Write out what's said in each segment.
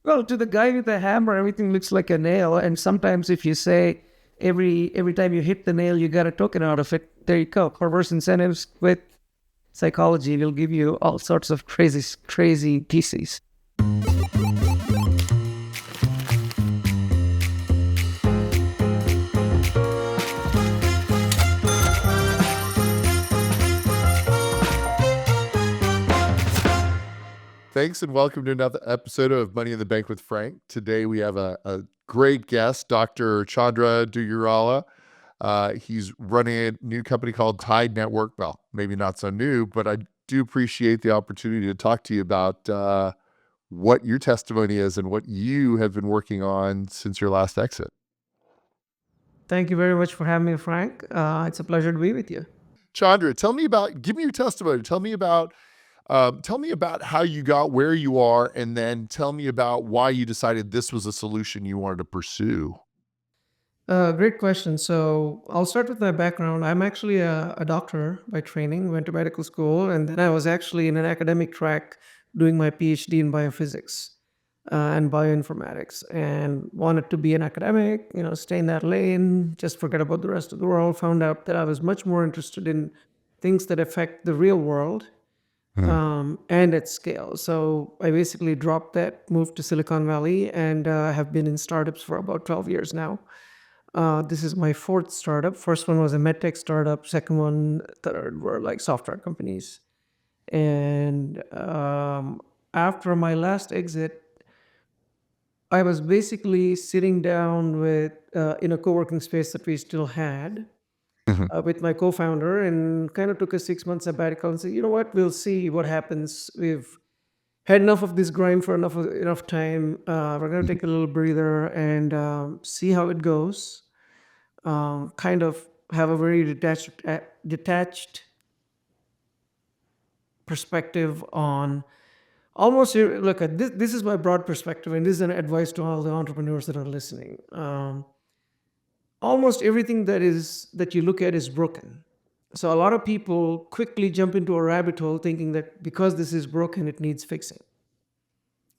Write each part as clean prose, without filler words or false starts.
Well, to the guy with the hammer, everything looks like a nail. And sometimes if you say every time you hit the nail, you got a token out of it, there you go. Perverse incentives with psychology will give you all sorts of crazy pieces. Thanks and welcome to another episode of Money in the Bank with Frank. Today we have a great guest, Dr. Chandra Duggirala. He's running a new company called Tide Network. Well, maybe not so new, but I do appreciate the opportunity to talk to you about what your testimony is and what you have been working on since your last exit. Thank you very much for having me, Frank. It's a pleasure to be with you. Chandra, give me your testimony. Tell me about how you got where you are, and then tell me about why you decided this was a solution you wanted to pursue. Great question. So I'll start with my background. I'm actually a doctor by training, went to medical school, and then I was actually in an academic track doing my PhD in biophysics and bioinformatics, and wanted to be an academic, stay in that lane, just forget about the rest of the world. Found out that I was much more interested in things that affect the real world and at scale. So I basically dropped that, moved to Silicon Valley, and have been in startups for about 12 years now. This is my fourth startup. First one was a medtech startup. Second one, third were like software companies. And after my last exit, I was basically sitting down with in a co-working space that we still had with my co-founder, and kind of took a 6 month sabbatical and said, you know what, we'll see what happens. We've had enough of this grind for enough time. We're going to take a little breather and see how it goes. Kind of have a very detached perspective on almost look at this. This is my broad perspective, and this is an advice to all the entrepreneurs that are listening. Almost everything that you look at is broken. So a lot of people quickly jump into a rabbit hole thinking that because this is broken, it needs fixing.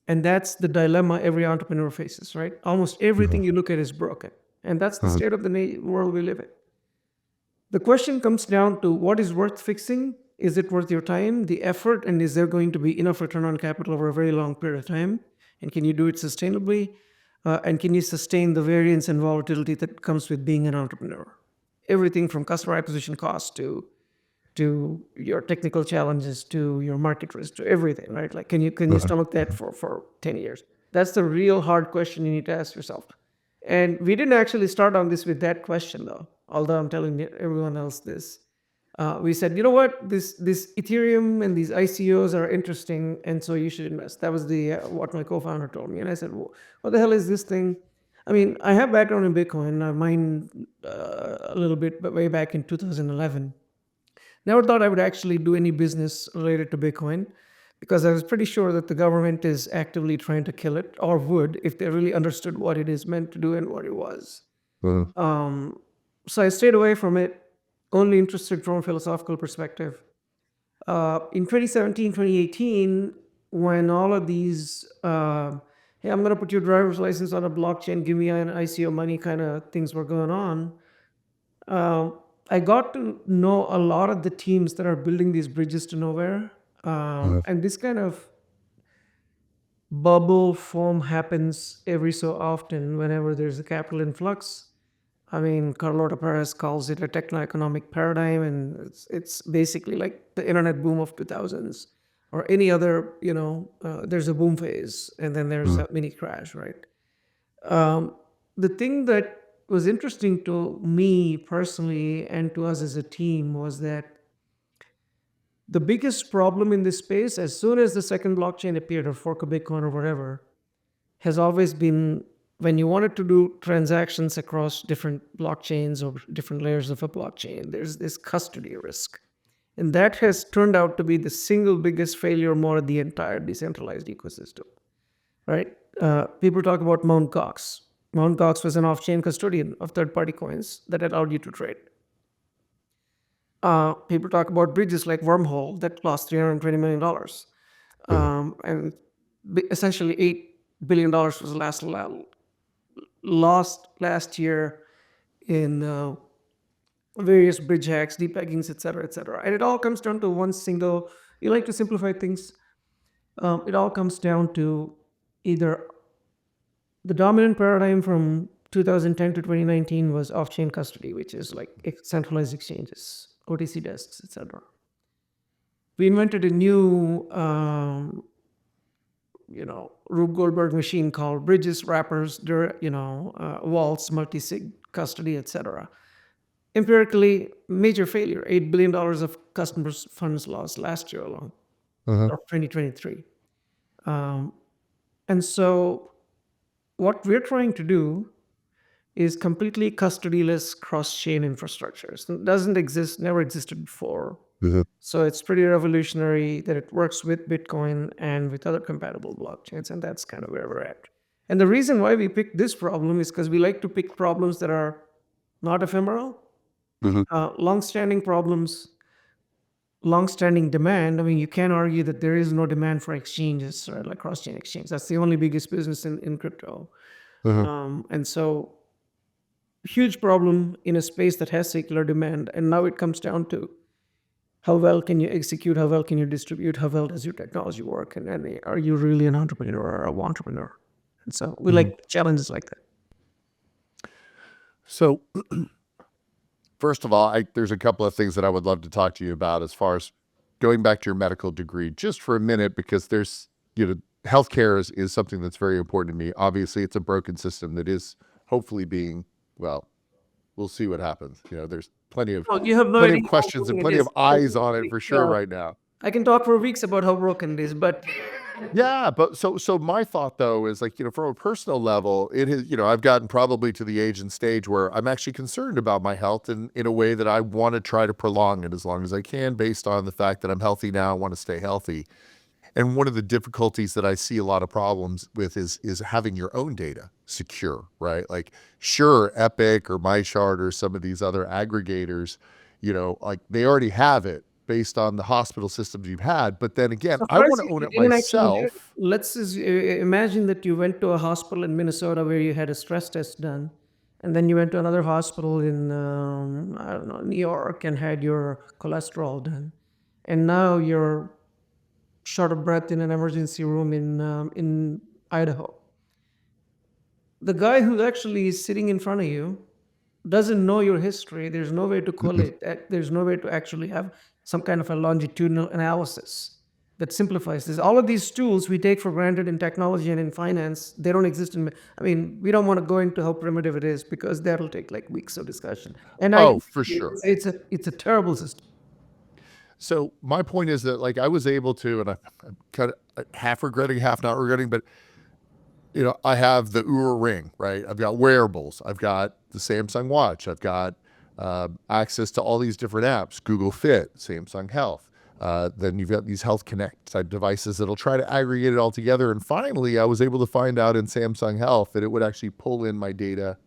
And that's the dilemma every entrepreneur faces, right? Almost everything you look at is broken. And that's the state of the world we live in. The question comes down to what is worth fixing? Is it worth your time, the effort, and is there going to be enough return on capital over a very long period of time? And can you do it sustainably? And can you sustain the variance and volatility that comes with being an entrepreneur? Everything from customer acquisition costs to your technical challenges, to your market risk, to everything, right? Like, can you stomach that for 10 years? That's the real hard question you need to ask yourself. And we didn't actually start on this with that question, though, although I'm telling everyone else this. We said, you know what, this Ethereum and these ICOs are interesting, and so you should invest. That was the what my co-founder told me. And I said, well, what the hell is this thing? I mean, I have background in Bitcoin. I mined a little bit, but way back in 2011. Never thought I would actually do any business related to Bitcoin, because I was pretty sure that the government is actively trying to kill it, or would, if they really understood what it is meant to do and what it was. So I stayed away from it, only interested from a philosophical perspective. In 2017, 2018, when all of these, hey, I'm going to put your driver's license on a blockchain, give me an ICO money kind of things were going on, I got to know a lot of the teams that are building these bridges to nowhere. And this kind of bubble form happens every so often whenever there's a capital influx. I mean, Carlota Perez calls it a techno-economic paradigm, and it's basically like the internet boom of 2000s or any other, there's a boom phase and then there's a mini crash, right? The thing that was interesting to me personally and to us as a team was that the biggest problem in this space, as soon as the second blockchain appeared, or fork of Bitcoin or whatever, has always been when you wanted to do transactions across different blockchains or different layers of a blockchain, there's this custody risk. And that has turned out to be the single biggest failure mode of the entire decentralized ecosystem, right? People talk about Mt. Gox. Mt. Gox was an off-chain custodian of third-party coins that allowed you to trade. People talk about bridges like Wormhole that lost $320 million. And essentially ate billion was lost last year in various bridge hacks, depeggings, et cetera, et cetera. And it all comes down to one single. You like to simplify things. It all comes down to either the dominant paradigm from 2010 to 2019 was off-chain custody, which is like centralized exchanges, OTC desks, etc. We invented a new, Rube Goldberg machine called bridges, wrappers, vaults, multi-sig custody, etc. Empirically, major failure. $8 billion of customers' funds lost last year alone, of 2023. And so, what we're trying to do is completely custody-less cross-chain infrastructures. It doesn't exist, never existed before. So it's pretty revolutionary that it works with Bitcoin and with other compatible blockchains, and that's kind of where we're at. And the reason why we picked this problem is because we like to pick problems that are not ephemeral, long-standing problems, long-standing demand. I mean, you can't argue that there is no demand for exchanges, right? Like cross-chain exchange. That's the only biggest business in crypto. And so huge problem in a space that has secular demand. And now it comes down to how well can you execute, how well can you distribute, how well does your technology work, and are you really an entrepreneur or a entrepreneur? And so we like challenges like that. So, first of all, there's a couple of things that I would love to talk to you about as far as going back to your medical degree just for a minute, because there's, healthcare is something that's very important to me. Obviously, it's a broken system that is hopefully being, well, we'll see what happens. There's plenty of You have no plenty idea of how questions and broken it plenty of is. eyes on it for sure right now. I can talk for weeks about how broken it is, but Yeah, but so my thought though is like, from a personal level, it is, I've gotten probably to the age and stage where I'm actually concerned about my health in a way that I want to try to prolong it as long as I can based on the fact that I'm healthy now, I want to stay healthy. And one of the difficulties that I see a lot of problems with is having your own data secure, right? Like sure, Epic or MyChart or some of these other aggregators, like they already have it based on the hospital systems you've had. But then again, I want to surprisingly, own you it didn't actually have. myself. Let's imagine that you went to a hospital in Minnesota where you had a stress test done, and then you went to another hospital in I don't know, New York, and had your cholesterol done, and now you're short of breath in an emergency room in Idaho. The guy who's actually sitting in front of you doesn't know your history. There's no way to collate. There's no way to actually have some kind of a longitudinal analysis that simplifies this. All of these tools we take for granted in technology and in finance, they don't exist in. I mean, we don't want to go into how primitive it is because that'll take like weeks of discussion. And Oh, for sure. it's a terrible system. So my point is that like I was able to, and I'm kind of half regretting, half not regretting, but I have the Oura Ring, right? I've got wearables. I've got the Samsung Watch. I've got access to all these different apps, Google Fit, Samsung Health. Then you've got these Health Connect type devices that'll try to aggregate it all together. And finally, I was able to find out in Samsung Health that it would actually pull in my data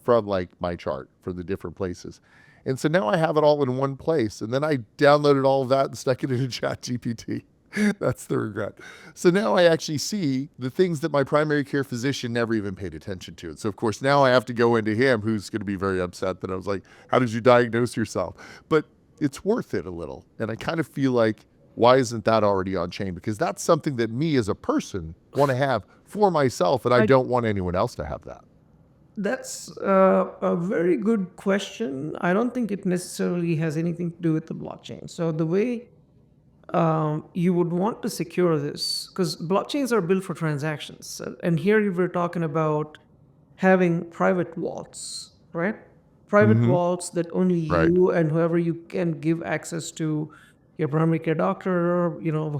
from like my chart for the different places. And so now I have it all in one place. And then I downloaded all of that and stuck it into ChatGPT. That's the regret. So now I actually see the things that my primary care physician never even paid attention to. And so, of course, now I have to go into him, who's going to be very upset that I was like, how did you diagnose yourself? But it's worth it a little. And I kind of feel like, why isn't that already on chain? Because that's something that me as a person want to have for myself, and I don't want anyone else to have that. That's a very good question. I don't think it necessarily has anything to do with the blockchain. So the way you would want to secure this, because blockchains are built for transactions, and here we're talking about having private vaults, right? Private vaults that only Right. you and whoever you can give access to, your primary care doctor,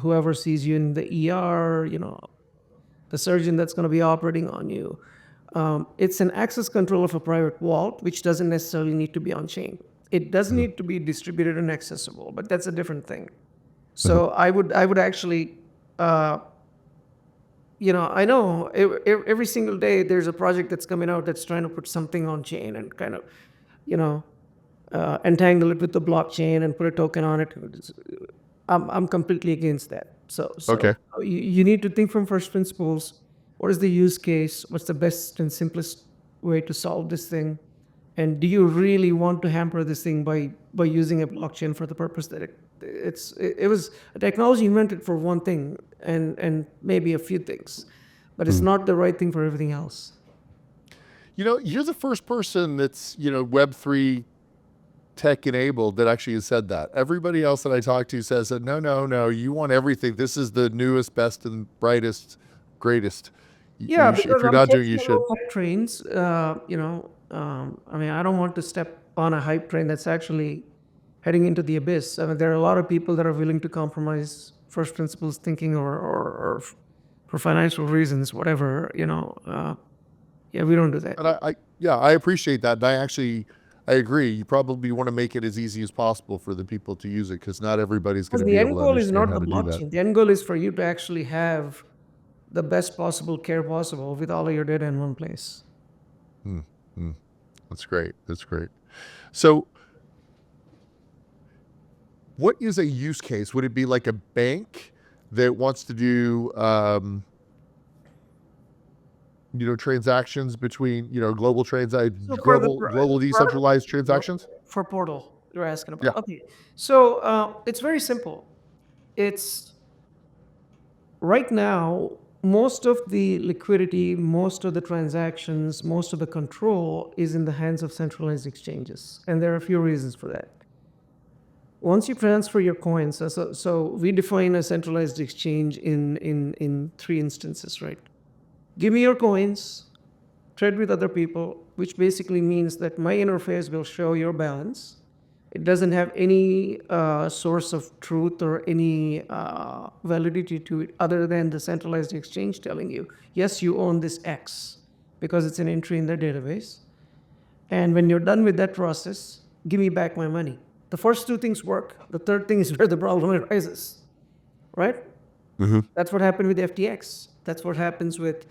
whoever sees you in the ER, the surgeon that's going to be operating on you. It's an access control of a private vault, which doesn't necessarily need to be on chain. It does need to be distributed and accessible, but that's a different thing. So I would actually, I know every single day there's a project that's coming out that's trying to put something on chain and kind of, entangle it with the blockchain and put a token on it. I'm completely against that. So Okay. you need to think from first principles. What is the use case? What's the best and simplest way to solve this thing? And do you really want to hamper this thing by using a blockchain for the purpose that it was a technology invented for one thing and maybe a few things, but it's not the right thing for everything else. You're the first person that's, Web3 tech enabled that actually has said that. Everybody else that I talk to says that no, no, no, you want everything. This is the newest, best, and brightest, greatest. Yeah, because If you're I'm not doing, chasing you the should. hype trains. I mean, I don't want to step on a hype train that's actually heading into the abyss. I mean, there are a lot of people that are willing to compromise first principles thinking or for financial reasons, whatever, yeah, we don't do that. And I appreciate that. And I agree. You probably want to make it as easy as possible for the people to use it, because not everybody's going Because to the be able end to goal is understand not how the to do that. blockchain. The end goal is for you to actually have the best possible care possible with all of your data in one place. That's great. That's great. So, what is a use case? Would it be like a bank that wants to do, transactions between, So for the global decentralized transactions? for portal you're asking Yeah. about. Okay. So it's very simple. It's right now, most of the liquidity, most of the transactions, most of the control is in the hands of centralized exchanges. And there are a few reasons for that. Once you transfer your coins, so we define a centralized exchange in three instances, right? Give me your coins, trade with other people, which basically means that my interface will show your balance. It doesn't have any source of truth or any validity to it other than the centralized exchange telling you, yes, you own this X because it's an entry in the database. And when you're done with that process, give me back my money. The first two things work. The third thing is where the problem arises, right? That's what happened with FTX. That's what happens with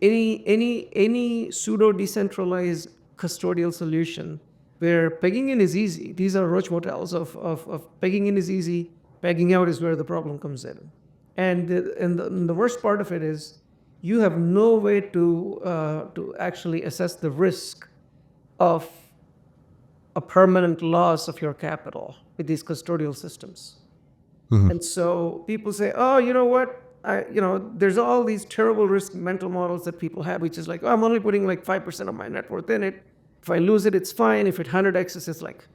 any pseudo decentralized custodial solution where pegging in is easy. These are roach motels of pegging in is easy, pegging out is where the problem comes in. And the worst part of it is you have no way to actually assess the risk of a permanent loss of your capital with these custodial systems. And so people say, oh, you know what? There's all these terrible risk mental models that people have, which is like, oh, I'm only putting like 5% of my net worth in it. If I lose it, it's fine. If it 100x's, it's like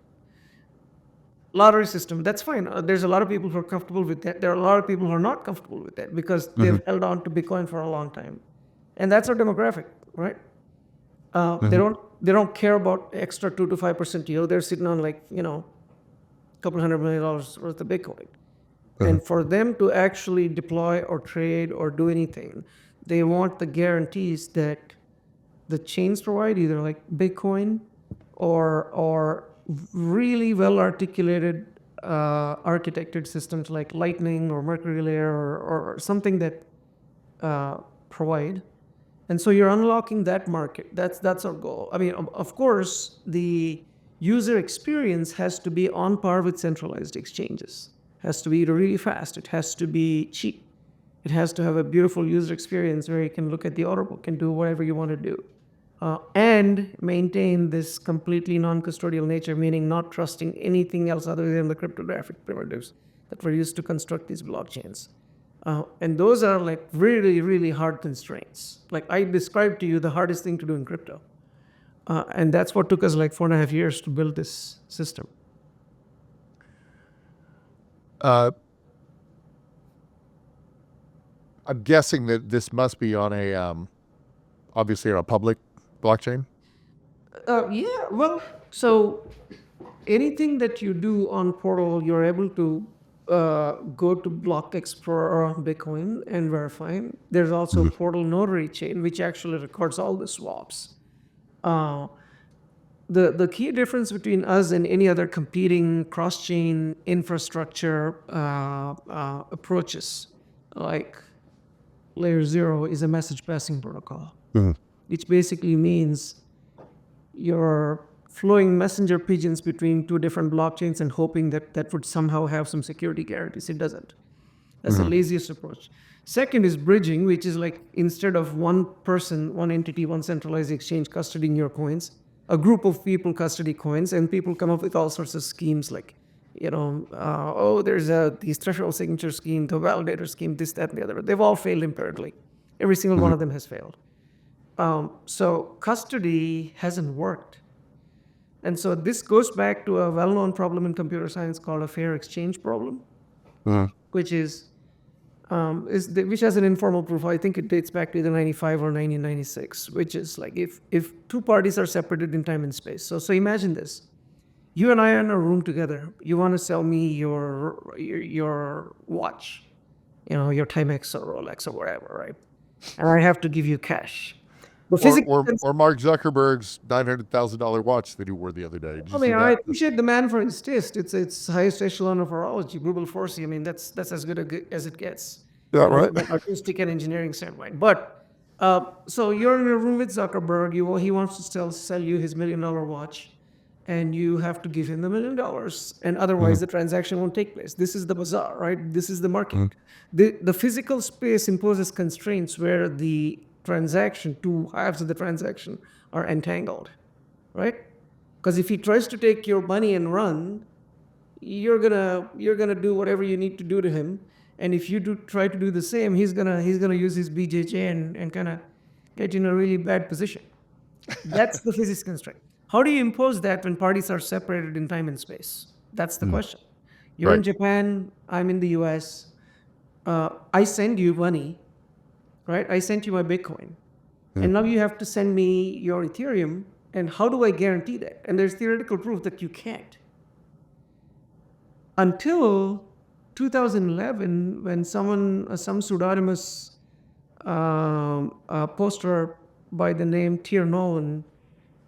lottery system. That's fine. There's a lot of people who are comfortable with that. There are a lot of people who are not comfortable with that because they've held on to Bitcoin for a long time. And that's our demographic, right? They don't care about extra 2 to 5% yield. They're sitting on like, a couple $100 million worth of Bitcoin. And for them to actually deploy or trade or do anything, they want the guarantees that the chains provide, either like Bitcoin or really well articulated architected systems like Lightning or Mercury Layer or something that provide. And so you're unlocking that market. That's our goal. I mean, of course, the user experience has to be on par with centralized exchanges. It has to be really fast. It has to be cheap. It has to have a beautiful user experience where you can look at the order book and do whatever you want to do. And maintain this completely non-custodial nature, meaning not trusting anything else other than the cryptographic primitives that were used to construct these blockchains. And those are like really, really hard constraints. Like I described to you the hardest thing to do in crypto. And that's what took us like 4.5 years to build this system. I'm guessing that this must be on obviously on a public blockchain. Yeah, well, so anything that you do on Portal, you're able to go to Block Explorer on Bitcoin and verify. There's also Portal Notary Chain, which actually records all the swaps. The key difference between us and any other competing cross-chain infrastructure approaches, like Layer 0, is a message passing protocol, which basically means you're flowing messenger pigeons between two different blockchains and hoping that that would somehow have some security guarantees. It doesn't. That's the laziest approach. Second is bridging, which is like instead of one person, one entity, one centralized exchange custodying your coins, a group of people custody coins, and people come up with all sorts of schemes like, there's these threshold signature scheme, the validator scheme, this, that, and the other. They've all failed empirically. Every single one of them has failed. So custody hasn't worked. And so this goes back to a well-known problem in computer science called a fair exchange problem, which which has an informal proof. I think it dates back to either 95 or 1996, which is like if two parties are separated in time and space. So imagine this. You and I are in a room together. You want to sell me your watch, your Timex or Rolex or whatever, right? And I have to give you cash. The physical Or Mark Zuckerberg's $900,000 watch that he wore the other day. Did you I see mean, I that? appreciate the man for his taste. It's highest echelon of horology, Rubel Forsey. I mean, that's as good as it gets. Yeah, right. From an artistic and engineering standpoint. But so you're in a room with Zuckerberg. He wants to sell you his $1 million watch, and you have to give him the $1 million, and otherwise the transaction won't take place. This is the bazaar, right? This is the market. The physical space imposes constraints where the transaction, two halves of the transaction, are entangled, right? Because if he tries to take your money and run, you're gonna do whatever you need to do to him, and if you try to do the same, he's gonna use his BJJ and kind of get you in a really bad position. That's the physics constraint. How do you impose that when parties are separated in time and space? That's the question. You're in Right. Japan, I'm in the US. I send you money, right? I sent you my Bitcoin. And now you have to send me your Ethereum. And how do I guarantee that? And there's theoretical proof that you can't. Until 2011, when some pseudonymous poster by the name Tier Nolan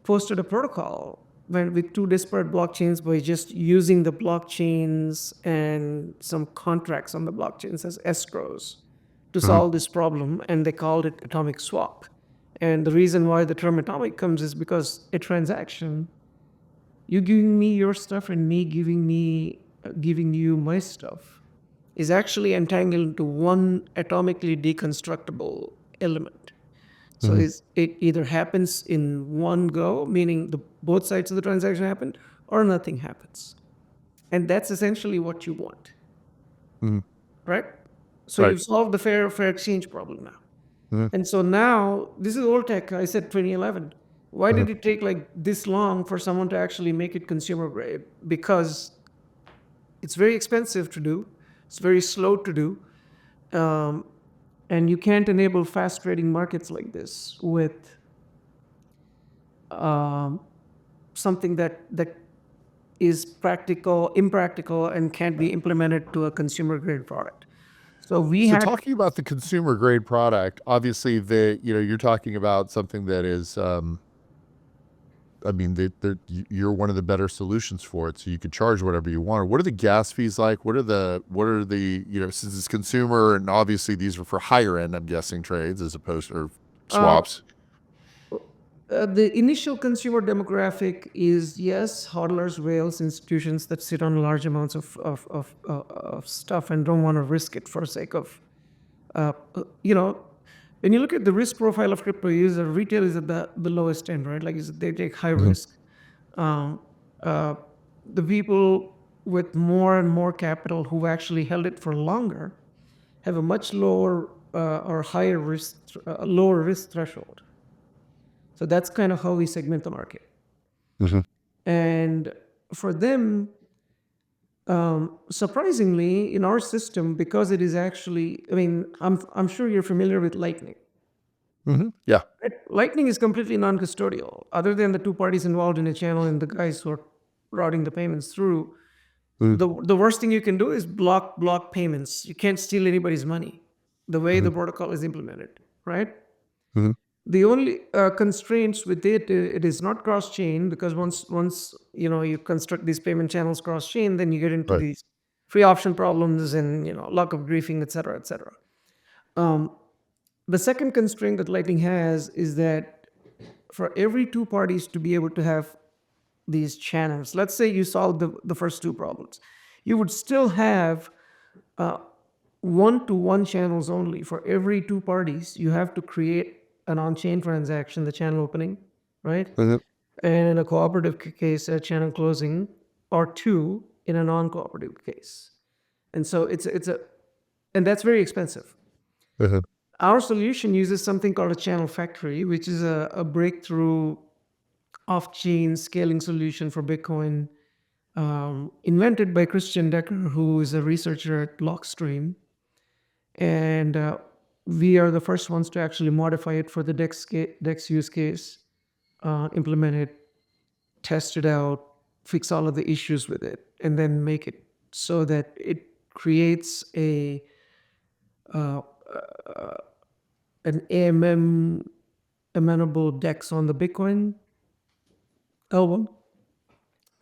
posted a protocol with two disparate blockchains by just using the blockchains and some contracts on the blockchains as escrows to solve this problem, and they called it atomic swap. And the reason why the term atomic comes is because a transaction, you giving me your stuff and me giving you my stuff, is actually entangled into one atomically deconstructible element. So it either happens in one go, meaning both sides of the transaction happen, or nothing happens. And that's essentially what you want, right? So Right. you've solved the fair exchange problem now. And so now, this is old tech. I said 2011. Why did it take like this long for someone to actually make it consumer grade? Because it's very expensive to do. It's very slow to do. And you can't enable fast trading markets like this with something that is impractical, and can't be implemented to a consumer grade product. So So talking about the consumer grade product, obviously you're talking about something that is, I mean, you're one of the better solutions for it. So you could charge whatever you want. What are the gas fees like? What are the, since it's consumer, and obviously these are for higher end, I'm guessing, trades as opposed to swaps. The initial consumer demographic is, yes, hodlers, whales, institutions that sit on large amounts of stuff and don't want to risk it for sake of, when you look at the risk profile of crypto user, retail is at the lowest end, right? Like they take high risk. The people with more and more capital who actually held it for longer have a much lower or higher risk, lower risk threshold. So that's kind of how we segment the market. And for them, surprisingly, in our system, because it is actually, I mean, I'm sure you're familiar with Lightning. Yeah. Right? Lightning is completely non-custodial, other than the two parties involved in a channel and the guys who are routing the payments through. The worst thing you can do is block payments. You can't steal anybody's money, the way the protocol is implemented, right? The only constraints with it is not cross-chain, because once you construct these payment channels cross-chain, then you get into Right. these free option problems and lock-up griefing, et cetera, et cetera. The second constraint that Lightning has is that for every two parties to be able to have these channels, let's say you solve the first two problems, you would still have one-to-one channels only. For every two parties, you have to create an on-chain transaction, the channel opening, right? Mhm. And in a cooperative case, a channel closing, or two in a non-cooperative case. And so and that's very expensive. Mhm. Our solution uses something called a channel factory, which is a breakthrough off-chain scaling solution for Bitcoin, invented by Christian Decker, who is a researcher at Blockstream. And we are the first ones to actually modify it for the DEX use case, implement it, test it out, fix all of the issues with it, and then make it so that it creates uh, an AMM amenable DEX on the Bitcoin L1,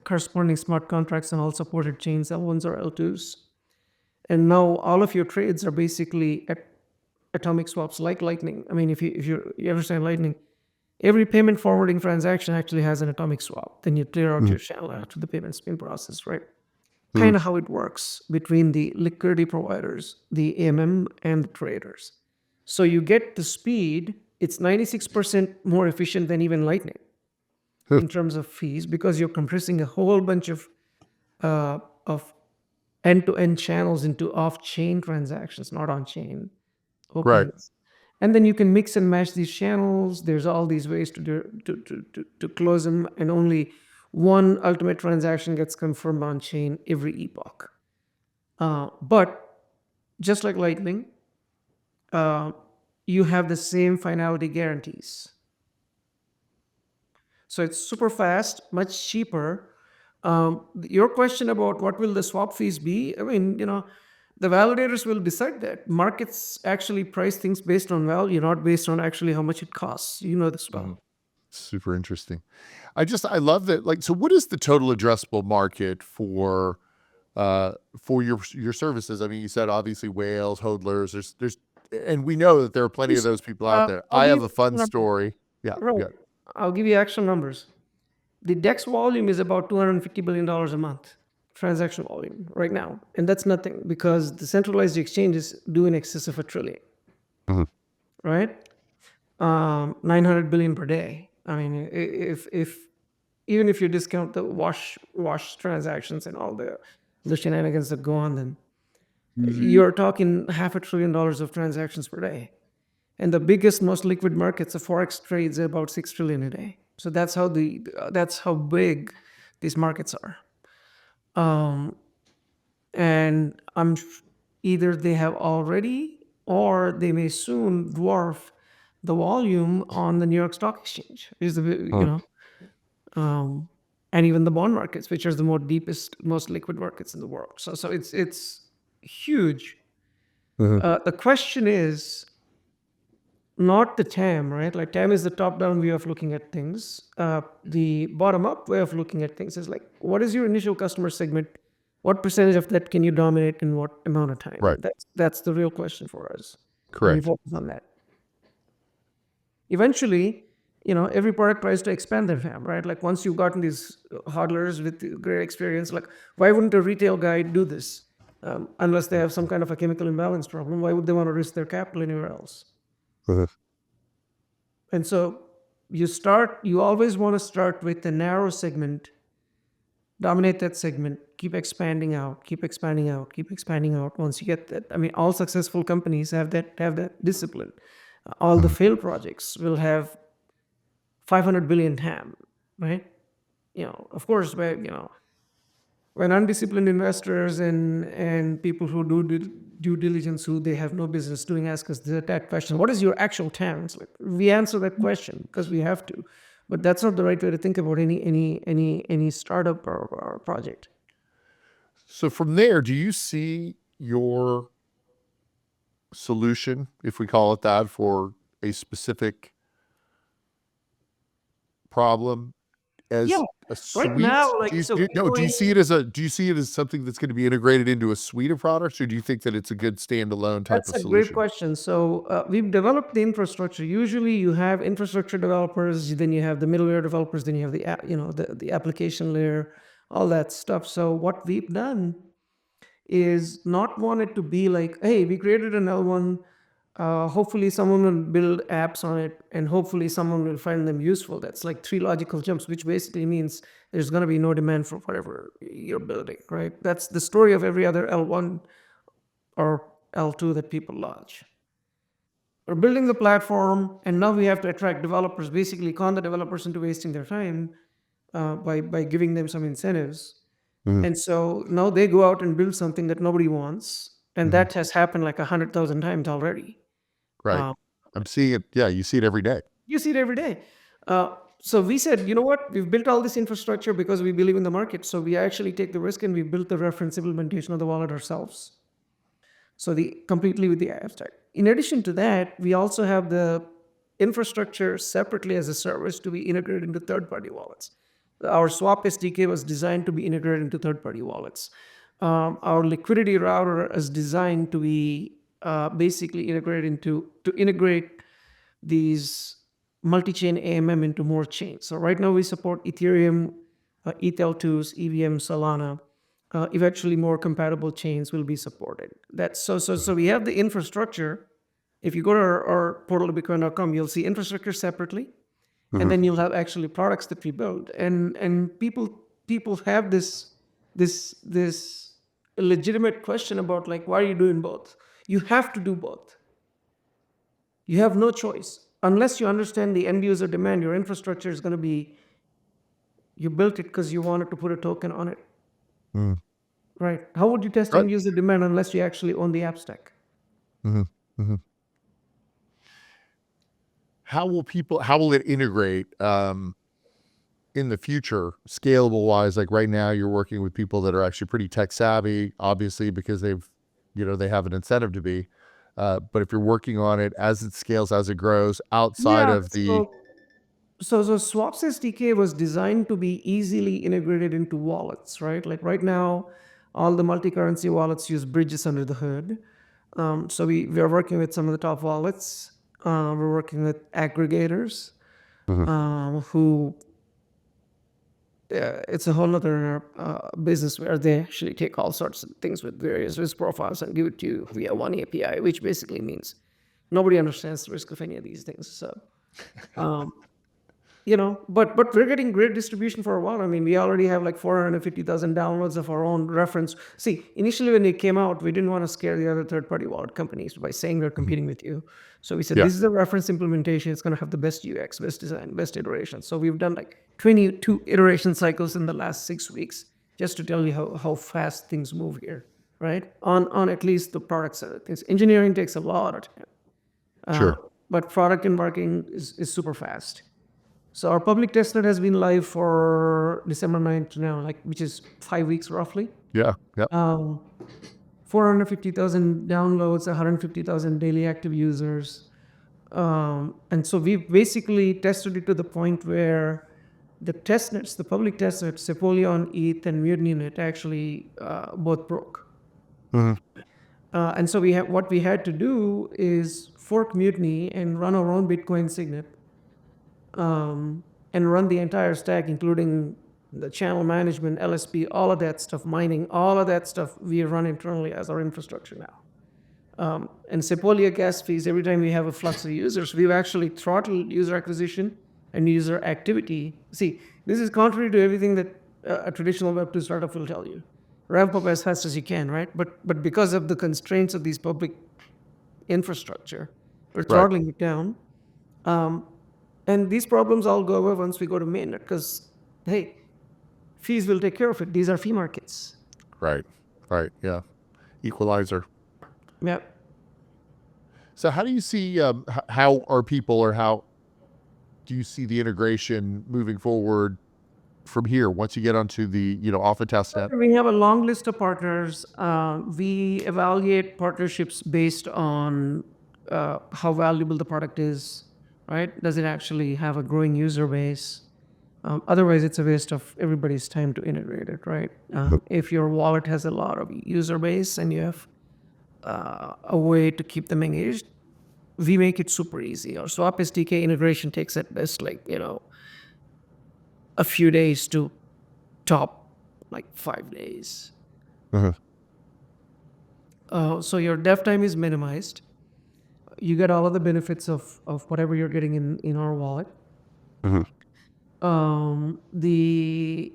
corresponding smart contracts on all supported chains, L1s or L2s. And now all of your trades are basically atomic swaps like Lightning. I mean, if you understand Lightning, every payment forwarding transaction actually has an atomic swap. Then you clear out Mhm. your channel after the payment's been processed, right? Mhm. Kind of how it works between the liquidity providers, the AMM, and the traders. So you get the speed. It's 96% more efficient than even Lightning Huh. in terms of fees, because you're compressing a whole bunch of end-to-end channels into off-chain transactions, not on-chain Right. openings. And then you can mix and match these channels. There's all these ways to close them, and only one ultimate transaction gets confirmed on chain every epoch. But just like Lightning, uh, you have the same finality guarantees. So it's super fast, much cheaper. Your question about what will the swap fees be? I mean, the validators will decide that. Markets actually price things based on value, not based on actually how much it costs. You know this well. Mhm. Super interesting. I love that. Like, so what is the total addressable market for your services? I mean, you said obviously whales, hodlers, and we know that there are plenty of those people out there. I'll I give have you a fun numbers. story. Yeah, Right. yeah. I'll give you actual numbers. The DEX volume is about $250 billion a month, transaction volume right now. And that's nothing, because the centralized exchanges do in excess of a trillion, Mhm. right? 900 billion per day. I mean, if even if you discount the wash transactions and all the shenanigans that go on, then you're talking $500 billion of transactions per day. And the biggest, most liquid markets of forex trades are about 6 trillion a day. So that's how big these markets are. Um, and either they have already, or they may soon dwarf the volume on the New York Stock Exchange. Is the Mhm. um, and even the bond markets, which are the more deepest, most liquid markets in the world. So it's huge. Mhm. The question is not the TAM, right? Like TAM is the top-down way of looking at things. The bottom-up way of looking at things is like, what is your initial customer segment? What percentage of that can you dominate in what amount of time? Right. That's the real question for us, and we Correct. focus on that. Eventually, every product tries to expand their TAM, right? Like once you've gotten these hodlers with great experience, like why wouldn't a retail guy do this? Unless they have some kind of a chemical imbalance problem, why would they want to risk their capital anywhere else? Mhm. And so you always want to start with a narrow segment, dominate that segment, keep expanding out, keep expanding out, keep expanding out. Once you get that, I mean, all successful companies have that discipline. All the Mhm. failed projects will have 500 billion TAM, right? Of course, when undisciplined investors and people who do due diligence, who they have no business doing, ask us that question, what is your actual TAM? It's like we answer that question because we have to, but that's not the right way to think about any startup or project. So from there, do you see your solution, if we call it that, for a specific problem Yeah, as a right now, suite? like so Do you Bitcoin. see it as something that's going to be integrated into a suite of products, or do you think that it's a good standalone type That's of a great solution? question. So we've developed the infrastructure. Usually, you have infrastructure developers, then you have the middleware developers, then you have the application layer, all that stuff. So what we've done is not want it to be like, hey, we created an L1. Hopefully, someone will build apps on it, and hopefully, someone will find them useful. That's like three logical jumps, which basically means there's going to be no demand for whatever you're building, right? That's the story of every other L1 or L2 that people launch. We're building the platform, and now we have to attract developers, basically con the developers into wasting their time by giving them some incentives. Mhm. And so now they go out and build something that nobody wants, and Mhm. that has happened like 100,000 times already. Right. Uh, I'm seeing it. Yeah, you see it every day. you see it every day. So we said, you know what? We've built all this infrastructure because we believe in the market. So we actually take the risk and we built the reference implementation of the wallet ourselves. So the completely with the abstract. In addition to that, we also have the infrastructure separately as a service to be integrated into third-party wallets. Our Swap SDK was designed to be integrated into third-party wallets. Our liquidity router is designed to be basically integrated into to integrate these multi-chain AMM into more chains. So right now we support Ethereum, ETH2s, EVM, Solana. Eventually, more compatible chains will be supported. That's so we have the infrastructure. If you go to our portal to bitcoin.com, you'll see infrastructure separately, and Mhm. then you'll have actually products that we build. And people have this legitimate question about like, why are you doing both? You have to do both. You have no choice. Unless you understand the end user demand, your infrastructure is going to be, you built it because you wanted to put a token on it, Mhm. right? How would you test Right. end user demand unless you actually own the app stack? Mhm. Mhm. How will it integrate in the future, scalable wise? Like right now, you're working with people that are actually pretty tech savvy, obviously, because they have an incentive to be. But if you're working on it as it scales, as it grows outside Yeah. of the, So Swaps SDK was designed to be easily integrated into wallets, right? Like right now, all the multi-currency wallets use bridges under the hood. So we are working with some of the top wallets. We're working with aggregators Mhm. who it's a whole other business where they actually take all sorts of things with various risk profiles and give it to you via one API, which basically means nobody understands the risk of any of these things. So um, but we're getting great distribution for a while. I mean, we already have like 450,000 downloads of our own reference. See, initially when it came out, we didn't want to scare the other third-party wallet companies by saying we're Mhm. competing with you. So we said Yeah, this is a reference implementation. It's going to have the best UX, best design, best iteration. So we've done like 22 iteration cycles in the last 6 weeks, just to tell you how fast things move here, right? On at least the product side of things. Engineering takes a lot of time, uh, sure. but product and marketing is super fast. So our public testnet has been live for December 9th to now, like which is 5 weeks roughly. Yeah, yeah. Um, 450,000 downloads, 150,000 daily active users. And so we've basically tested it to the point where the testnets, the public testnets, Sepolion, ETH, and Mutinynet actually both broke. Mhm. And so we have what we had to do is fork Mutiny and run our own Bitcoin signet and run the entire stack, including the channel management, LSP, all of that stuff, mining, all of that stuff we run internally as our infrastructure now. And Sepolia gas fees, every time we have a flux of users, we've actually throttled user acquisition and user activity. See, this is contrary to everything that a traditional Web2 startup will tell you. Ramp up as fast as you can, right? But because of the constraints of these public infrastructure, we're Right, throttling it down. Um, and these problems all go away once we go to mainnet because, hey, fees will take care of it. These are fee markets. right, right. Yeah, equalizer. Yeah. So how do you see how are people or how do you see the integration moving forward from here once you get onto the off the test net? We have a long list of partners. We evaluate partnerships based on how valuable the product is, right? Does it actually have a growing user base? Otherwise, it's a waste of everybody's time to integrate it, right? If your wallet has a lot of user base and you have a way to keep them engaged, we make it super easy. Our Swap SDK integration takes at best like, a few days to top like 5 days. Mhm. So your dev time is minimized. You get all of the benefits of whatever you're getting in our wallet. Mhm. The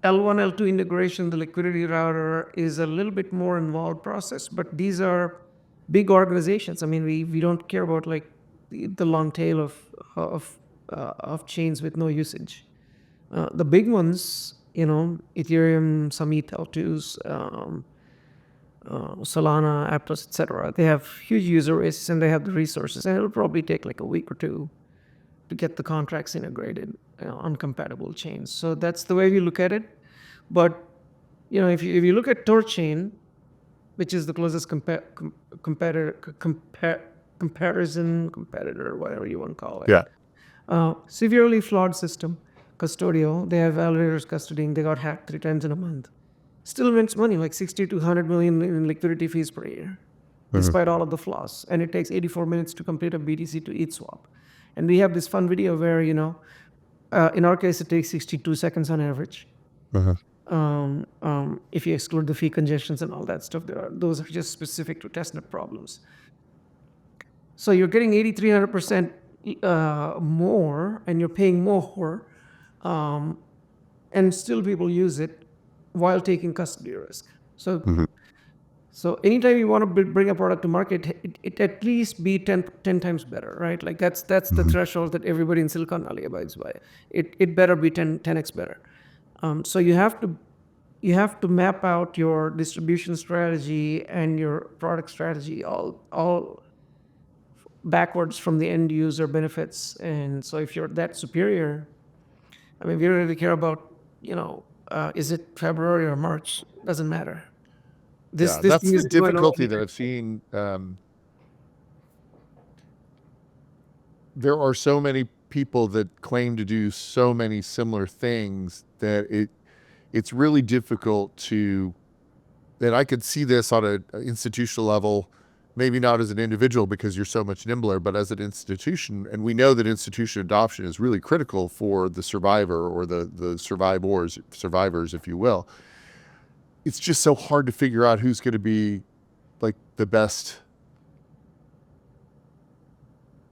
L1, L2 integration, the liquidity router is a little bit more involved process, but these are big organizations. I mean, we don't care about like the long tail of chains with no usage. The big ones, Ethereum, some ETH2s, Solana, Aptos, etc. They have huge user bases and they have the resources, and it'll probably take like a week or two to get the contracts integrated on compatible chains. So that's the way we look at it. But if you look at Torchain, which is the closest competitor, whatever you want to call it, Yeah. severely flawed system, custodial. They have validators custodying. They got hacked 3 times in a month. Still makes money, like 60 to 100 million in liquidity fees per year, despite all of the flaws. And it takes 84 minutes to complete a BTC to ETH swap. And we have this fun video where, in our case, it takes 62 seconds on average. If you exclude the fee congestions and all that stuff, those are just specific to testnet problems. So you're getting 8,300% more, and you're paying more, and still people use it while taking custody risk. So anytime you want to bring a product to market, it at least be 10 times better, right? Like that's the threshold that everybody in Silicon Valley abides by. It better be 10x better. So you have to map out your distribution strategy and your product strategy all backwards from the end user benefits. And so if you're that superior, I mean, we don't really care about, is it February or March? Doesn't matter. This Yeah, this that's thing the is going on. difficulty that I've seen. There are so many people that claim to do so many similar things that it's really difficult to. And I could see this on an institutional level, maybe not as an individual because you're so much nimbler, but as an institution. And we know that institution adoption is really critical for the survivor or the survivors, if you will. It's just so hard to figure out who's going to be like the best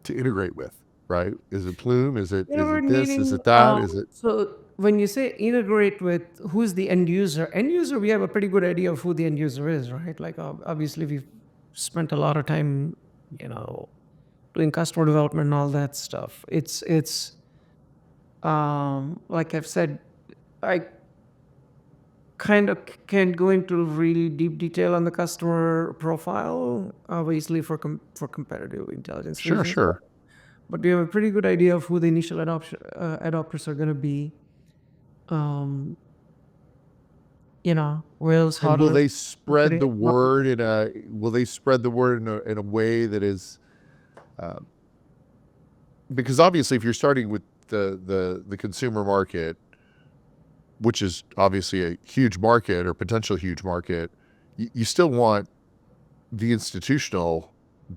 to integrate with, right? Is it Plume? Is it this? Is it that? Is it? So when you say integrate with who's the end user, we have a pretty good idea of who the end user is, right? Like obviously we've spent a lot of time, doing customer development and all that stuff. It's like I've said, I kind of can't go into really deep detail on the customer profile, obviously for competitive intelligence Sure, reasons. sure. But we have a pretty good idea of who the initial adopters are going to be. Whales, And will hodlers. they spread the word in a way that is because obviously if you're starting with the consumer market, which is obviously a huge market or potential huge market, you still want the institutional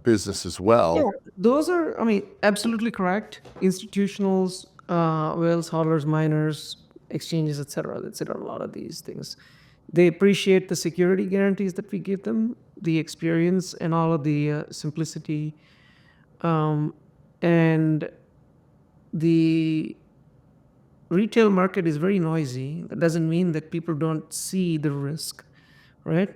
business as well. Yeah, those are, I mean, absolutely correct. Institutionals, whales, hodlers, miners, exchanges, etc., etc. A lot of these things, they appreciate the security guarantees that we give them, the experience, and all of the simplicity, and the retail market is very noisy. That doesn't mean that people don't see the risk, right?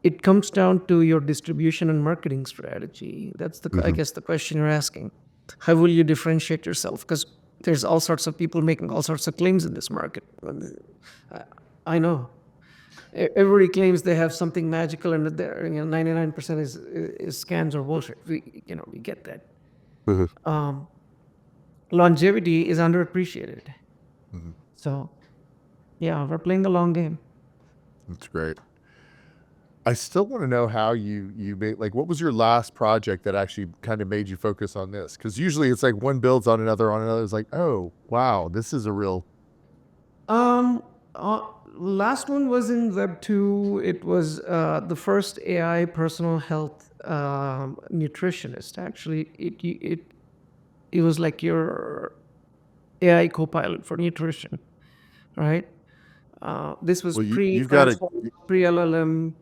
It comes down to your distribution and marketing strategy. That's I guess the question you're asking. How will you differentiate yourself? Because there's all sorts of people making all sorts of claims in this market. I know. Everybody claims they have something magical, and that 99% is scams or bullshit. We get that. Longevity is underappreciated. So, yeah, we're playing the long game. That's great. I still want to know how you made, like, what was your last project that actually kind of made you focus on this? Because usually it's like one builds on another. It's like, oh wow, this is a real. Last one was in Web 2. It was the first AI personal health nutritionist. Actually, it was like your AI co-pilot for nutrition, right? This was Well, you've got to. pre LLM.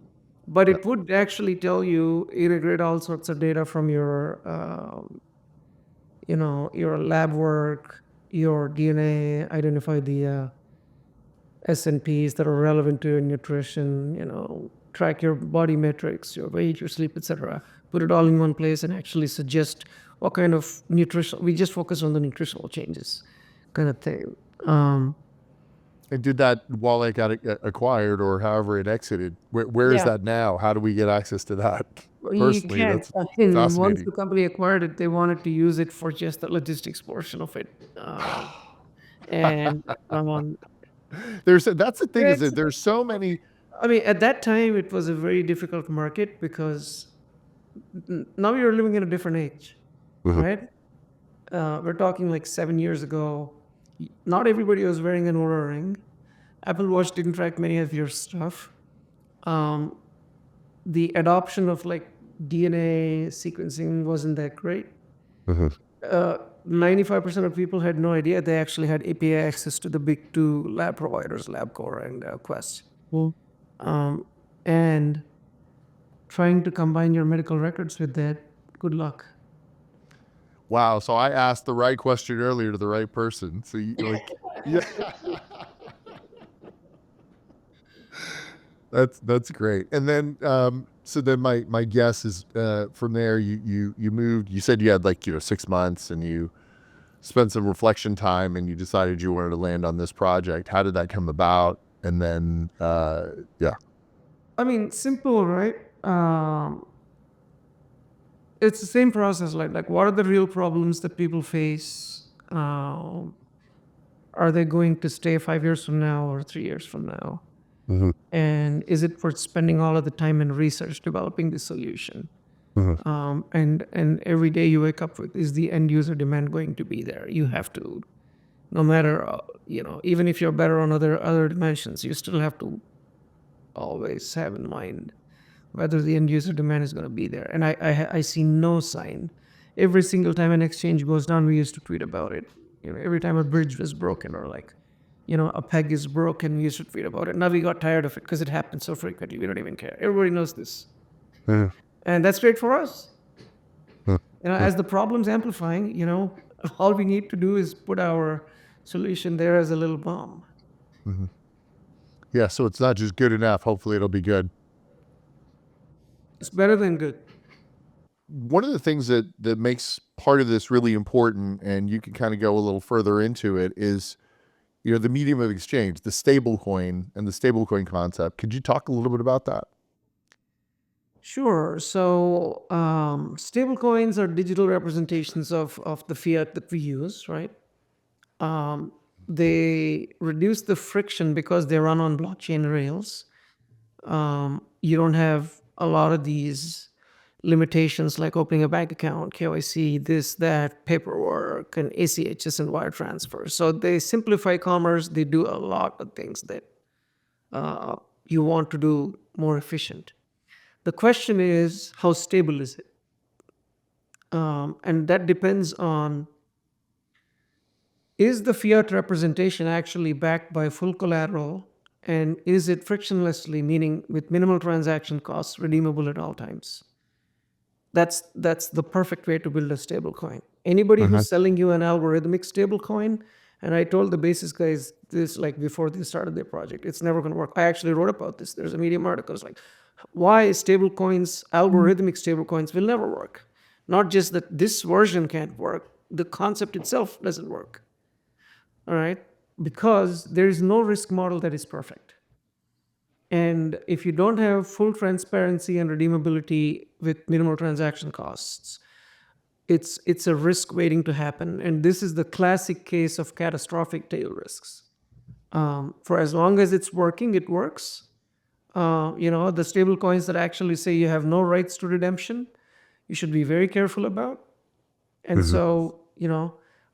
but Yeah. it would actually tell you, integrate all sorts of data from your, your lab work, your DNA, identify the S&Ps that are relevant to your nutrition, track your body metrics, your weight, your sleep, etc. Put it all in one place and actually suggest what kind of nutrition. We just focus on the nutritional changes, kind of thing. And did that while it got acquired or however it exited? Where is Yeah, that now? How do we get access to that? you Personally, can't. that's And once fascinating. the company acquired it, they wanted to use it for just the logistics portion of it. And That's the thing is it's, that there's so many. I mean, at that time, it was a very difficult market because now you're living in a different age, Mhm. right? We're talking like 7 years ago. Not everybody was wearing an Oura ring. Apple Watch didn't track many of your stuff. Um, the adoption of like DNA sequencing wasn't that great. Mhm. 95% of people had no idea they actually had API access to the big two lab providers, LabCorp and Quest. Um, and trying to combine your medical records with that, good luck. Wow. So I asked the right question earlier to the right person. So you like, yeah, that's great. And then, so then my guess is, from there, you moved. You said you had like 6 months, and you spent some reflection time, and you decided you wanted to land on this project. How did that come about? And then, yeah. I mean, simple, right? It's the same process. Like what are the real problems that people face? Are they going to stay 5 years from now or 3 years from now? Mhm. And is it worth spending all of the time and research developing the solution? Mhm. And every day you wake up with, is the end user demand going to be there? You have to, no matter, even if you're better on other dimensions, you still have to always have in mind whether the end user demand is going to be there. And I see no sign. Every single time an exchange goes down, we used to tweet about it. Every time a bridge was broken or like, a peg is broken, we used to tweet about it. Now we got tired of it because it happens so frequently. We don't even care. Everybody knows this. Yeah. And that's great for us. Huh. Huh. As the problem's amplifying, all we need to do is put our solution there as a little bomb. Mhm. Yeah. So it's not just good enough. Hopefully it'll be good. It's better than good. One of the things that makes part of this really important, and you can kind of go a little further into it, is the medium of exchange, the stable coin, and the stable coin concept. Could you talk a little bit about that? Sure. So stable coins are digital representations of the fiat that we use, right? Um, they reduce the friction because they run on blockchain rails. You don't have a lot of these limitations like opening a bank account, KYC, this, that, paperwork, and ACHs and wire transfers. So they simplify commerce. They do a lot of things that you want to do more efficient. The question is, how stable is it? And that depends on, is the fiat representation actually backed by full collateral, and is it frictionlessly, meaning with minimal transaction costs, redeemable at all times? That's the perfect way to build a stable coin. Anybody Uh-huh. who's selling you an algorithmic stable coin, and I told the basis guys this like before they started their project, it's never going to work. I actually wrote about this. There's a Medium article. It's like, why stable coins, algorithmic stable coins will never work. Not just that this version can't work, the concept itself doesn't work. All right? Because there is no risk model that is perfect. And if you don't have full transparency and redeemability with minimal transaction costs, it's a risk waiting to happen. And this is the classic case of catastrophic tail risks. For as long as it's working, it works. The stable coins that actually say you have no rights to redemption, you should be very careful about. And Mhm. so,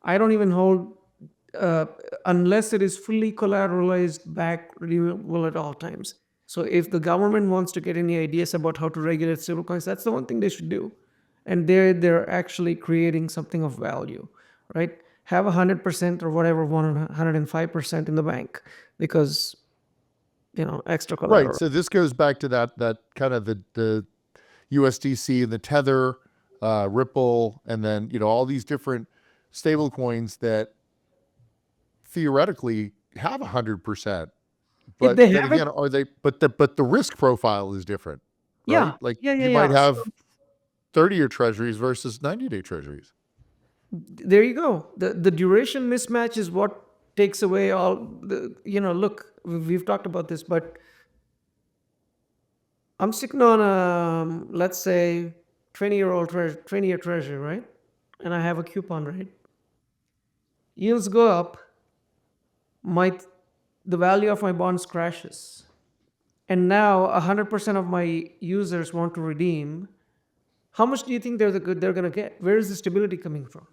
I don't even hold, uh, unless it is fully collateralized back redeemable at all times. So if the government wants to get any ideas about how to regulate stablecoins, that's the one thing they should do. And they're actually creating something of value, right? Have 100% or whatever, 105% in the bank, because extra Right. collateral. So this goes back to that kind of the USDC and the Tether, Ripple, and then all these different stable coins that theoretically have 100%. If But they then have it, again, are they? But the risk profile is different, right? yeah, Like yeah, yeah, you might yeah. So have 30-year treasuries versus 90-day treasuries. there you go. The duration mismatch is what takes away all the. Look, we've talked about this, but I'm sitting on a, let's say, 20-year treasury, right? And I have a coupon rate. Yields go up, my the value of my bonds crashes. And now 100% of my users want to redeem. How much do you think they're going to get? Where is the stability coming from?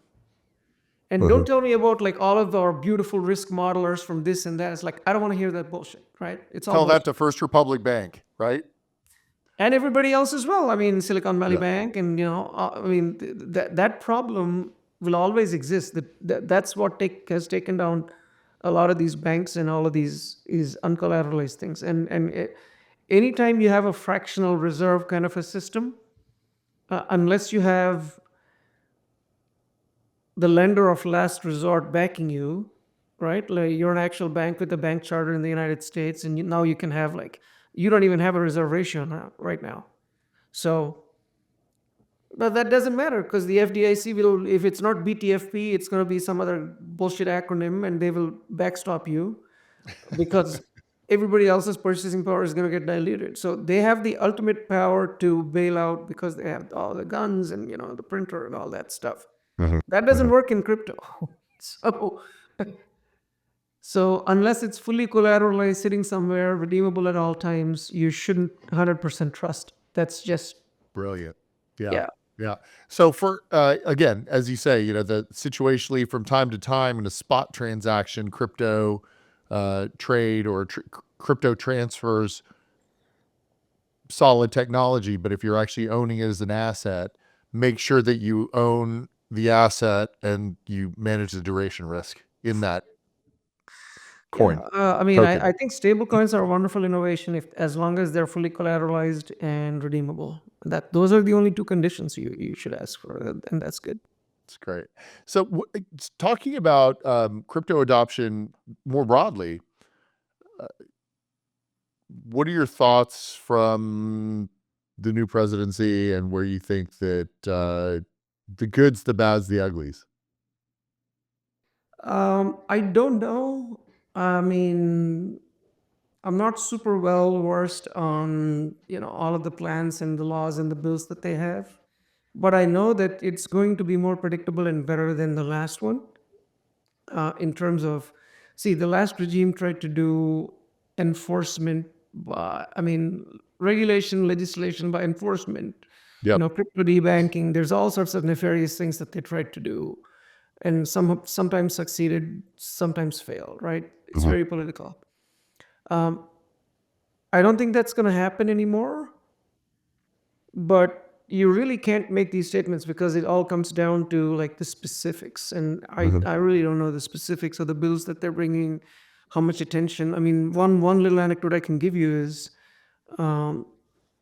And don't tell me about like all of our beautiful risk modelers from this and that. It's like, I don't want to hear that bullshit, right? It's all Tell that bullshit. to First Republic Bank, right? And everybody else as well. I mean, Silicon Valley Yeah. Bank, and I mean, that problem will always exist. That's what has taken down a lot of these banks and all of these is uncollateralized things. And anytime you have a fractional reserve kind of a system, unless you have the lender of last resort backing you, right? Like you're an actual bank with a bank charter in the United States, and now you can have like you don't even have a reserve ratio right now. So, but that doesn't matter because the FDIC will, if it's not BTFP, it's going to be some other bullshit acronym, and they will backstop you because everybody else's purchasing power is going to get diluted. So they have the ultimate power to bail out because they have all the guns and the printer and all that stuff. Mhm. That doesn't Mhm. work in crypto. So unless it's fully collateralized, sitting somewhere, redeemable at all times, you shouldn't 100% trust. That's just Brilliant. Yeah. yeah, Yeah. So for again, as you say, the situationally from time to time in a spot transaction, crypto trade or crypto transfers, solid technology. But if you're actually owning it as an asset, make sure that you own the asset and you manage the duration risk in that yeah. coin I mean, I token. think stable coins are a wonderful innovation if as long as they're fully collateralized and redeemable. Those are the only two conditions you should ask for, and that's good. It's great. So talking about crypto adoption more broadly, what are your thoughts from the new presidency and where you think that the goods, the bads, the uglies? I don't know. I mean, I'm not super well versed on all of the plans and the laws and the bills that they have, but I know that it's going to be more predictable and better than the last one. In terms of, see, the last regime tried to do enforcement by, I mean, regulation, legislation by enforcement. Yep. Crypto debanking. There's all sorts of nefarious things that they tried to do, and sometimes succeeded, sometimes failed. Right? It's Mhm. very political. I don't think that's going to happen anymore. But you really can't make these statements because it all comes down to like the specifics, and Mhm. I really don't know the specifics of the bills that they're bringing, how much attention. I mean, one little anecdote I can give you is um,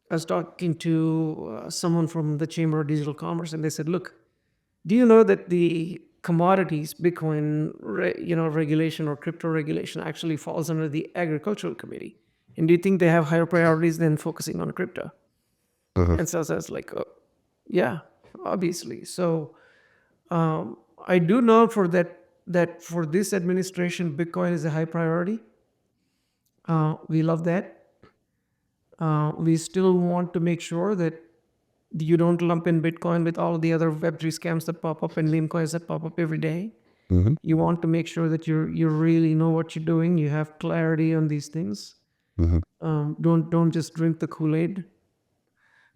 I was talking to someone from the Chamber of Digital Commerce, and they said, "Look, do you know that the commodities, Bitcoin, regulation or crypto regulation actually falls under the Agricultural Committee? And do you think they have higher priorities than focusing on crypto?" Mhm. And so I was like, oh, yeah, obviously. So I do know that for this administration, Bitcoin is a high priority. We love that. We still want to make sure that you don't lump in Bitcoin with all the other Web3 scams that pop up and meme coins that pop up every day. Mhm. You want to make sure that you really know what you're doing. You have clarity on these things. Mhm. Don't just drink the Kool-Aid,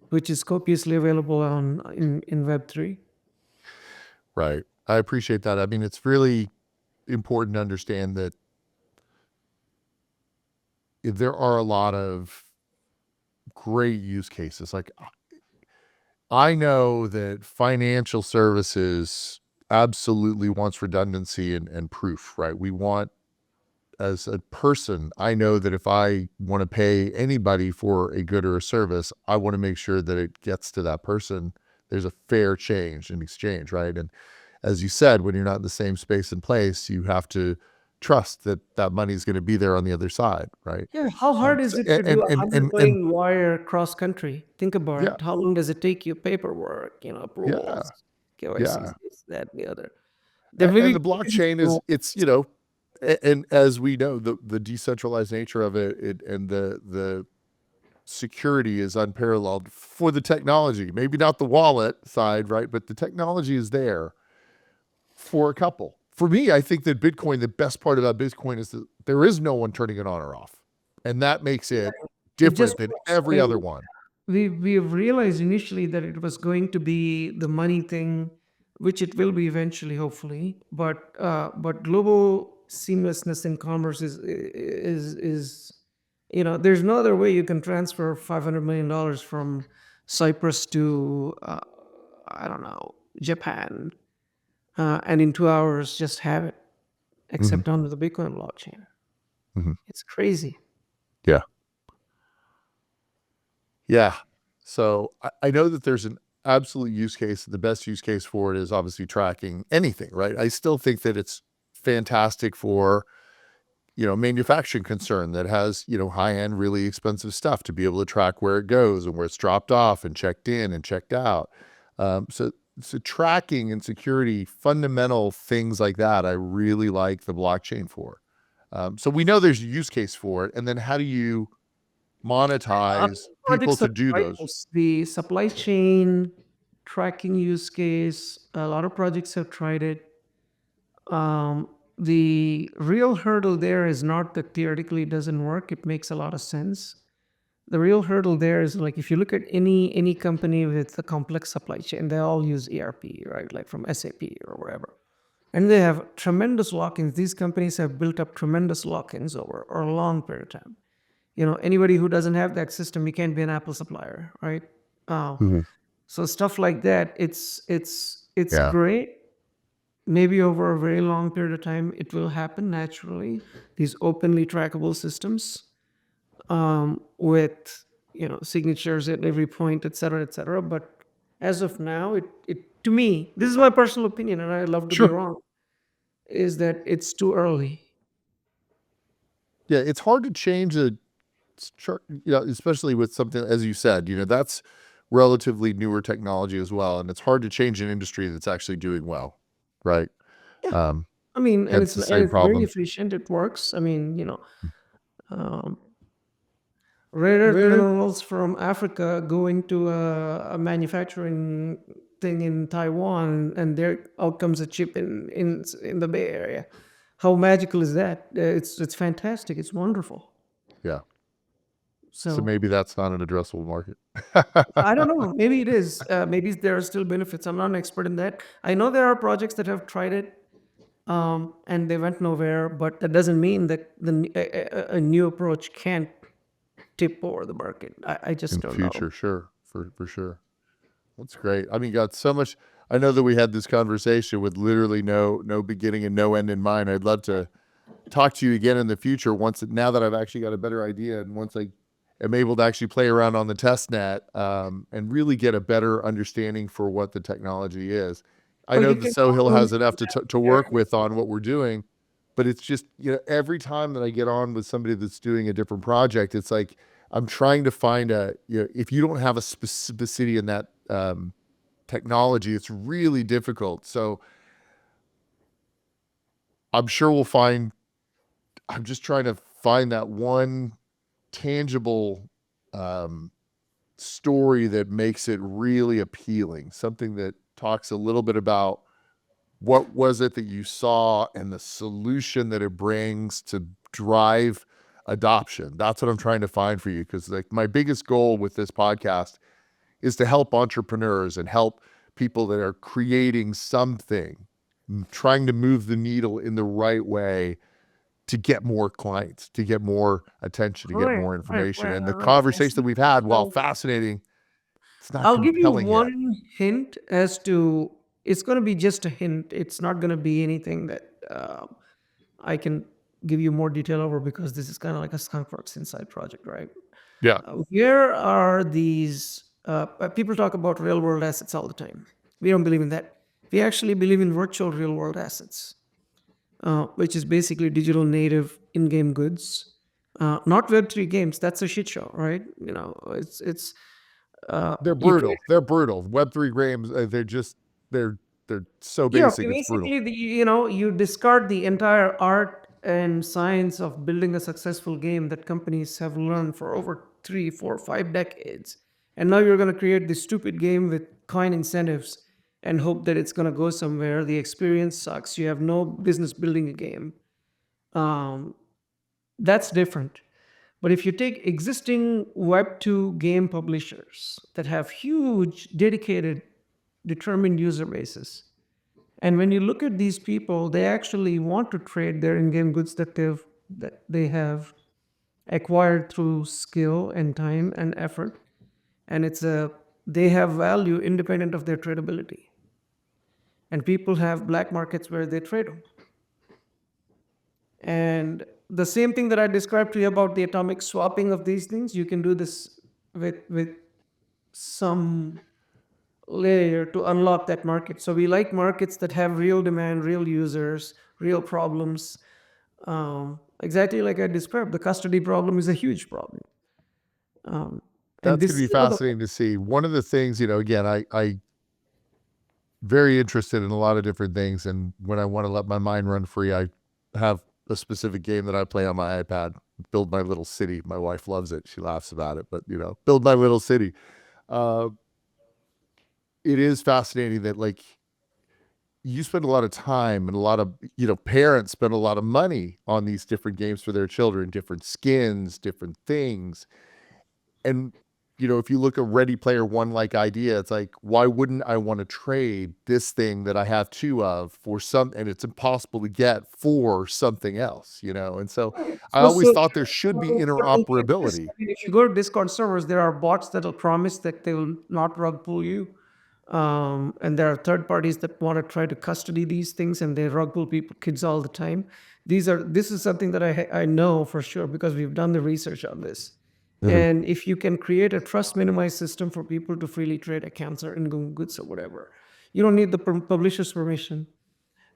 which is copiously available in Web3. Right. I appreciate that. I mean, it's really important to understand that there are a lot of great use cases. Like I know that financial services absolutely wants redundancy and proof, right? We want as a person, I know that if I want to pay anybody for a good or a service, I want to make sure that it gets to that person. There's a fair change in exchange, right? And as you said, when you're not in the same space and place, you have to trust that that money is going to be there on the other side, right? Yeah, how hard is So, it to do a hundred and lane wire cross country? Think about yeah, it. How long does it take you? Paperwork, yeah, approvals, KYCs, yeah. this, that, and the other. They're And very the blockchain is, it's, and as we know, the decentralized nature of it, and the security is unparalleled for the technology. Maybe not the wallet side, right? But the technology is there for a couple. For me, I think that Bitcoin, the best part about Bitcoin is that there is no one turning it on or off. And that makes it it just different than works. I every mean, other one. we've realized initially that it was going to be the money thing, which it will be eventually, hopefully. But global seamlessness in commerce is there's no other way you can transfer $500 million from Cyprus to I don't know, Japan, and in 2 hours just have it, Hmm. except under the Bitcoin blockchain. Hmm. It's crazy. Yeah. Yeah. So I know that there's an absolute use case. The best use case for it is obviously tracking anything, right? I still think that it's fantastic for, manufacturing concern that has, high end, really expensive stuff to be able to track where it goes and where it's dropped off and checked in and checked out. So tracking and security, fundamental things like that, I really like the blockchain for. So we know there's a use case for it. And then how do you A lot of monetize people projects to have do tried those? this. The supply chain tracking use case, a lot of projects have tried it. The real hurdle there is not that theoretically it doesn't work. It makes a lot of sense. The real hurdle there is like if you look at any company with a complex supply chain, they all use ERP, right? Like from SAP or wherever. And they have tremendous lock-ins. These companies have built up tremendous lock-ins over a long period of time. Anybody who doesn't have that system, you can't be an Apple supplier, right? Uh, Mhm. so stuff like that, it's Yeah. great. Maybe over a very long period of time, it will happen naturally. These openly trackable systems, with signatures at every point, et cetera, et cetera. But as of now, it to me, this is my personal opinion, and I'd love to be Sure. wrong, is that it's too early. Yeah. It's hard to change especially with something, as you said, that's relatively newer technology as well. And it's hard to change an industry that's actually doing well. Right. Yeah, Um, I mean, and Hence it's the and same it's very problems. efficient. It works. I mean, um, rare earth minerals from Africa go into a manufacturing thing in Taiwan, and there out comes a chip in the Bay Area. How magical is that? It's fantastic. It's wonderful. Yeah. So So maybe that's not an addressable market. I don't know. Maybe it is. Maybe there are still benefits. I'm not an expert in that. I know there are projects that have tried it, and they went nowhere. But that doesn't mean that a new approach can't tip over the market. I In just the don't know. future. Sure. For sure. That's great. I mean, got so much. I know that we had this conversation with literally no beginning and no end in mind. I'd love to talk to you again in the future now that I've actually got a better idea, and once I am able to actually play around on the test net, and really get a better understanding for what the technology is. I Oh, know you that can Sohail call me has enough to here. work with on what we're doing, but it's just, every time that I get on with somebody that's doing a different project, it's like I'm trying to find if you don't have a specificity in that technology, it's really difficult. So I'm sure we'll find. I'm just trying to find that one tangible um, story that makes it really appealing. Something that talks a little bit about what was it that you saw and the solution that it brings to drive adoption. That's what I'm trying to find for you, because like my biggest goal with this podcast is to help entrepreneurs and help people that are creating something, trying to move the needle in the right way to get more clients, to get more attention, to get Right, more right, information. right, And the right. conversation that we've had, while So fascinating, it's not I'll give you compelling yet. one hint as to it's going to be just a hint. It's not going to be anything that I can give you more detail over because this is kind of like a skunkworks inside project, right? Yeah. Where are these people talk about real world assets all the time. We don't believe in that. We actually believe in virtual real world assets, which is basically digital native in-game goods, not Web3 games. That's a shit show, right? It's They're you create. brutal. They're brutal. Web3 games, they're so Yeah, basic, it's brutal. basically, you discard the entire art and science of building a successful game that companies have learned for over 3, 4, 5 decades, and now you're going to create this stupid game with coin incentives and hope that it's going to go somewhere. The experience sucks. You have no business building a game. Um, that's different. But if you take existing Web2 game publishers that have huge, dedicated, determined user bases, and when you look at these people, they actually want to trade their in-game goods that they have acquired through skill and time and effort, and they have value independent of their tradability. And people have black markets where they trade them. And the same thing that I described to you about the atomic swapping of these things, you can do this with some layer to unlock that market. So we like markets that have real demand, real users, real problems. Exactly like I described, the custody problem is a huge problem. And That's this gonna be is another. fascinating to see. One of the things, again, I very interested in a lot of different things, and when I want to let my mind run free, I have a specific game that I play on my iPad, Build My Little City. My wife loves it. She laughs about it, but Build My Little City. Uh, it is fascinating that like you spend a lot of time and a lot of parents spend a lot of money on these different games for their children, different skins, different things. And if you look at Ready Player One like idea, it's like, why wouldn't I want to trade this thing that I have two of for and it's impossible to get for something else, and so I always thought there should be interoperability. If you go to Discord servers, there are bots that'll promise that they will not rug pull you. And there are third parties that want to try to custody these things, and they rug pull kids all the time. This is something that I know for sure because we've done the research on this. And if you can create a trust minimized system for people to freely trade accounts or in-game goods or whatever, you don't need the publisher's permission.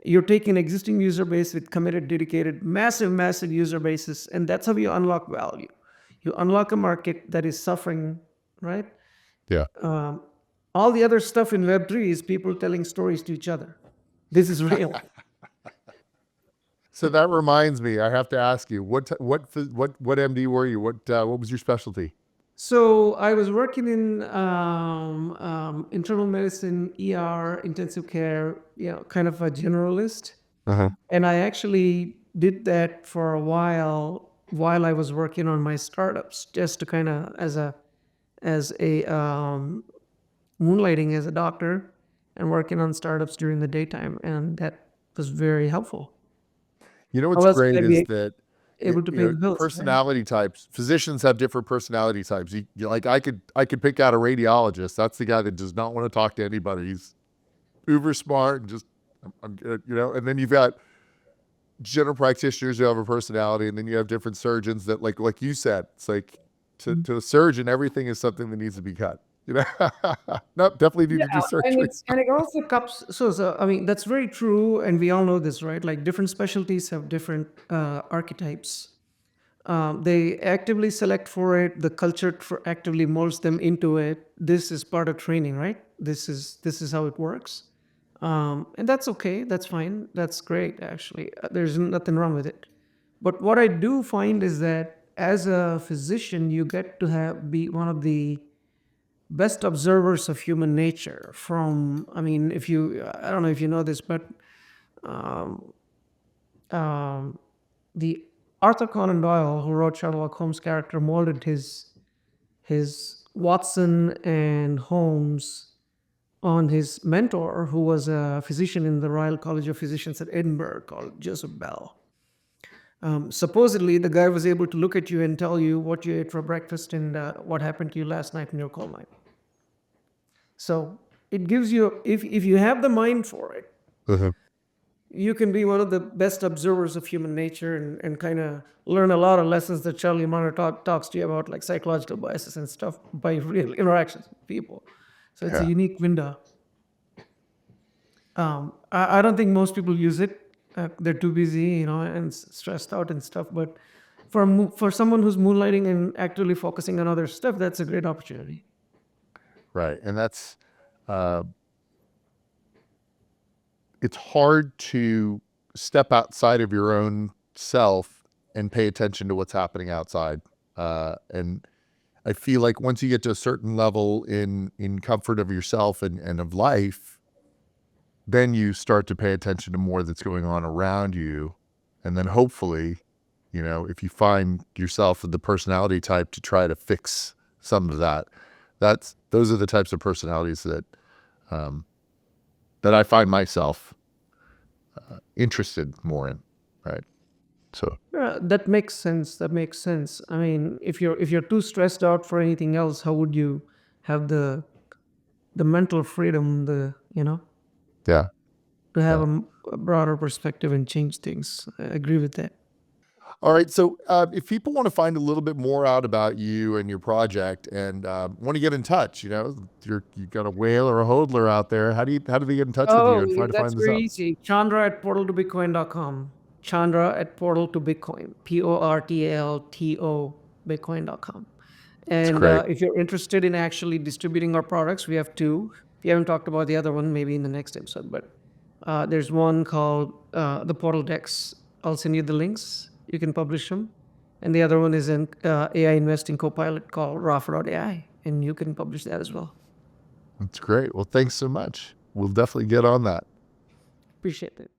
You're taking existing user base with committed, dedicated, massive user bases, and that's how you unlock value. You unlock a market that is suffering, right? Yeah. All the other stuff in Web3 is people telling stories to each other. This is real. So that reminds me, I have to ask you, what MD were you? What was your specialty? So I was working in internal medicine, ER, intensive care, kind of a generalist. And I actually did that for a while I was working on my startups, just to kind of as a moonlighting as a doctor and working on startups during the daytime, and that was very helpful. How What's else could I great is be that able to pay the bills, right? personality types. Physicians have different personality types. Like I could pick out a radiologist. That's the guy that does not want to talk to anybody. He's uber smart and just I'm good, And then you've got general practitioners who have a personality, and then you have different surgeons that like you said, it's like to a surgeon, everything is something that needs to be cut. No, definitely need to do surgery. And it also comes. So I mean that's very true, and we all know this, right? Like different specialties have different archetypes. They actively select for it. The culture actively molds them into it. This is part of training, right? This is how it works, and that's okay. That's fine. That's great. Actually, there's nothing wrong with it. But what I do find is that as a physician, you get to be one of the best observers of human nature. I mean, I don't know if you know this, but the Arthur Conan Doyle, who wrote Sherlock Holmes' character, molded his Watson and Holmes on his mentor, who was a physician in the Royal College of Physicians at Edinburgh, called Joseph Bell. Supposedly, the guy was able to look at you and tell you what you ate for breakfast and what happened to you last night in your coal mine. So it gives you, if you have the mind for it, you can be one of the best observers of human nature and kind of learn a lot of lessons that Charlie Munger talks to you about, like psychological biases and stuff, by real interactions with people. So it's a Yeah. unique window. I don't think most people use it. They're too busy, and stressed out and stuff. But for someone who's moonlighting and actively focusing on other stuff, that's a great opportunity. Right. And that's, uh, it's hard to step outside of your own self and pay attention to what's happening outside. And I feel like once you get to a certain level in comfort of yourself and of life, then you start to pay attention to more that's going on around you. And then hopefully, if you find yourself the personality type to try to fix some of that, those are the types of personalities um, that I find myself interested more in, right? So That makes sense. That makes sense. I mean, if you're too stressed out for anything else, how would you have the mental freedom, yeah, to have yeah. a broader perspective and change things? I agree with that. All right. So if people want to find a little bit more out about you and your project and want to get in touch, you got a whale or a hodler out there. How do they get in touch with you Oh, and try to that's find this very out? easy. Chandra at portal2bitcoin.com. Chandra at portal to Bitcoin. PORTALTO Bitcoin.com. It's And great. if you're interested in actually distributing our products, we have two. We haven't talked about the other one, maybe in the next episode, but there's one called the Portal Decks. I'll send you the links. You can publish them. And the other one is an AI investing copilot called Rafa.ai, and you can publish that as well. That's great. Well, thanks so much. We'll definitely get on that. Appreciate it.